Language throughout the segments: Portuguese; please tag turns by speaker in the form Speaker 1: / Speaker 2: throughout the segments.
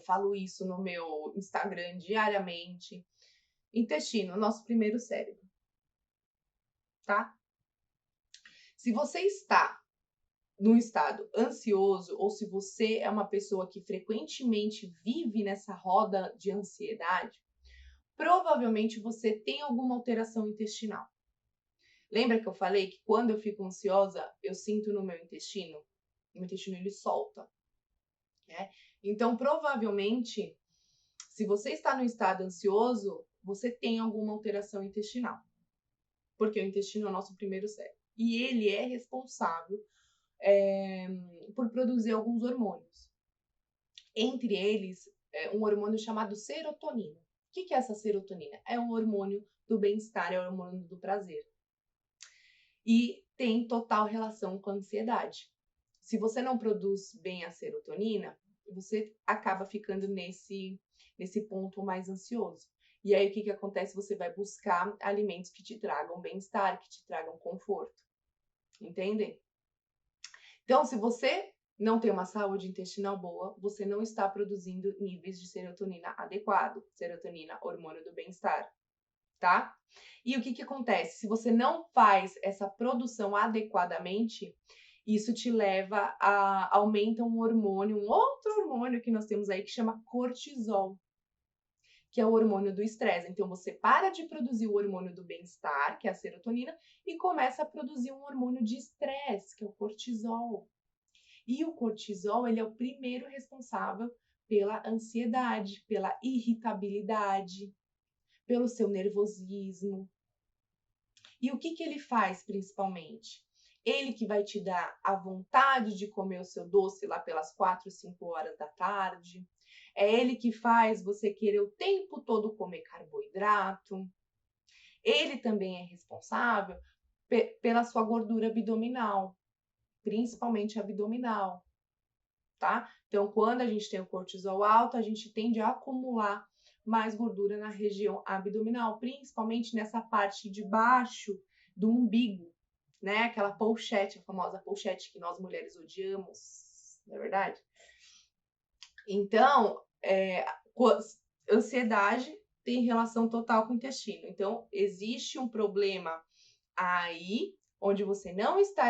Speaker 1: falo isso no meu Instagram diariamente. Intestino, nosso primeiro cérebro, tá? Se você está num estado ansioso ou se você é uma pessoa que frequentemente vive nessa roda de ansiedade, provavelmente você tem alguma alteração intestinal. Lembra que eu falei que quando eu fico ansiosa, eu sinto no meu intestino? O intestino ele solta, né? Então, provavelmente, se você está no estado ansioso, você tem alguma alteração intestinal. Porque o intestino é o nosso primeiro cérebro. E ele é responsável por produzir alguns hormônios. Entre eles, um hormônio chamado serotonina. O que é essa serotonina? É um hormônio do bem-estar, é um hormônio do prazer. E tem total relação com a ansiedade. Se você não produz bem a serotonina, você acaba ficando nesse ponto mais ansioso. E aí o que acontece? Você vai buscar alimentos que te tragam bem-estar, que te tragam conforto. Entendem? Então, se você não tem uma saúde intestinal boa, você não está produzindo níveis de serotonina adequado. Serotonina, hormônio do bem-estar, tá? E o que acontece? Se você não faz essa produção adequadamente, isso te leva a aumenta um hormônio, um outro hormônio que nós temos aí que chama cortisol, que é o hormônio do estresse. Então você para de produzir o hormônio do bem-estar, que é a serotonina, e começa a produzir um hormônio de estresse, que é o cortisol. E o cortisol, ele é o primeiro responsável pela ansiedade, pela irritabilidade, pelo seu nervosismo. E o que ele faz principalmente? Ele que vai te dar a vontade de comer o seu doce lá pelas 4, 5 horas da tarde. É ele que faz você querer o tempo todo comer carboidrato. Ele também é responsável pela sua gordura abdominal, principalmente abdominal, tá? Então, quando a gente tem o cortisol alto, a gente tende a acumular mais gordura na região abdominal, principalmente nessa parte de baixo do umbigo, né? Aquela pochete, a famosa pochete que nós mulheres odiamos, não é verdade? Então, ansiedade tem relação total com o intestino. Então, existe um problema aí, onde você não está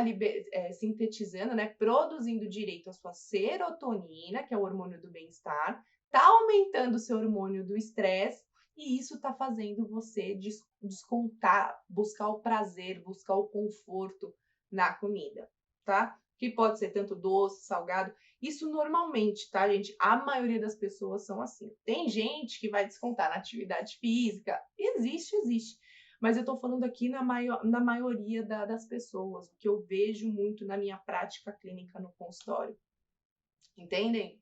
Speaker 1: sintetizando, né, produzindo direito a sua serotonina, que é o hormônio do bem-estar, está aumentando o seu hormônio do estresse, e isso está fazendo você descontar, buscar o prazer, buscar o conforto na comida, tá? Que pode ser tanto doce, salgado. Isso normalmente, tá, gente? A maioria das pessoas são assim. Tem gente que vai descontar na atividade física. Existe. Mas eu tô falando aqui na maioria das pessoas, o que eu vejo muito na minha prática clínica no consultório. Entendem?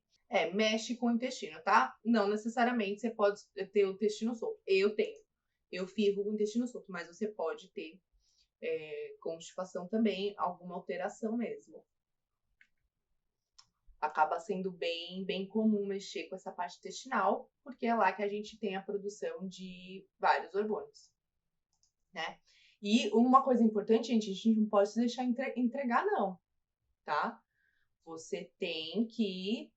Speaker 1: Mexe com o intestino, tá? Não necessariamente você pode ter o intestino solto. Eu tenho. Eu fico com o intestino solto, mas você pode ter constipação também, alguma alteração mesmo. Acaba sendo bem comum mexer com essa parte intestinal, porque é lá que a gente tem a produção de vários hormônios, né? E uma coisa importante, gente, a gente não pode se deixar entregar, não, tá? Você tem que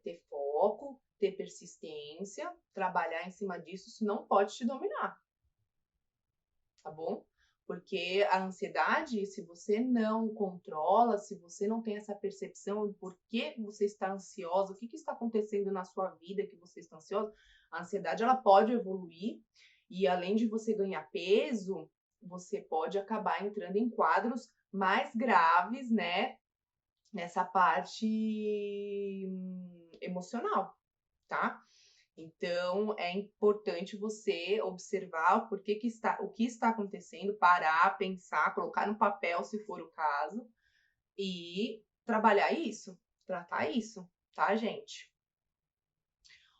Speaker 1: ter foco, ter persistência, trabalhar em cima disso, isso não pode te dominar, tá bom? Porque a ansiedade, se você não controla, se você não tem essa percepção de por que você está ansiosa, o que está acontecendo na sua vida que você está ansiosa, a ansiedade ela pode evoluir e além de você ganhar peso, você pode acabar entrando em quadros mais graves, né? Nessa parte emocional, tá? Então, é importante você observar o que está acontecendo, parar, pensar, colocar no papel, se for o caso, e trabalhar isso, tratar isso, tá, gente?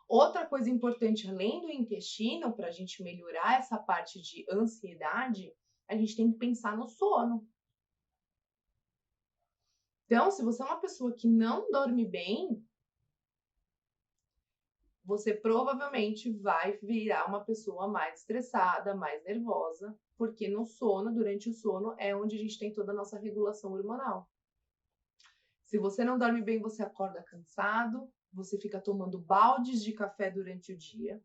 Speaker 1: Outra coisa importante, além do intestino, para a gente melhorar essa parte de ansiedade, a gente tem que pensar no sono. Então, se você é uma pessoa que não dorme bem, você provavelmente vai virar uma pessoa mais estressada, mais nervosa, porque no sono, durante o sono, é onde a gente tem toda a nossa regulação hormonal. Se você não dorme bem, você acorda cansado, você fica tomando baldes de café durante o dia.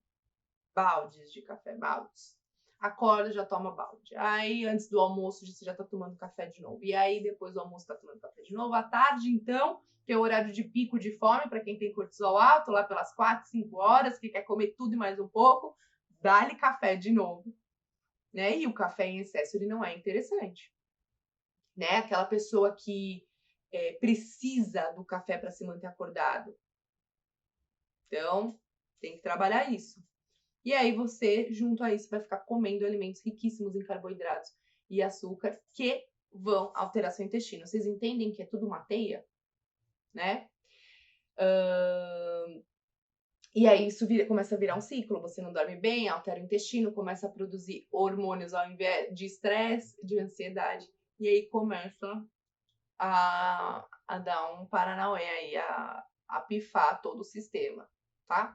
Speaker 1: Baldes de café, baldes. Acorda, já toma balde. Aí, antes do almoço, você já tá tomando café de novo. E aí, depois do almoço, tá tomando café de novo. À tarde, então, que é o horário de pico de fome, para quem tem cortisol alto, lá pelas 4, 5 horas, que quer comer tudo e mais um pouco, dá-lhe café de novo. Né? E o café em excesso, ele não é interessante. Né? Aquela pessoa que precisa do café para se manter acordado. Então, tem que trabalhar isso. E aí você, junto a isso, vai ficar comendo alimentos riquíssimos em carboidratos e açúcar que vão alterar seu intestino. Vocês entendem que é tudo uma teia? Né? E aí isso começa a virar um ciclo. Você não dorme bem, altera o intestino, começa a produzir hormônios ao invés de estresse, de ansiedade. E aí começa a dar um paranauê aí, a pifar todo o sistema, tá?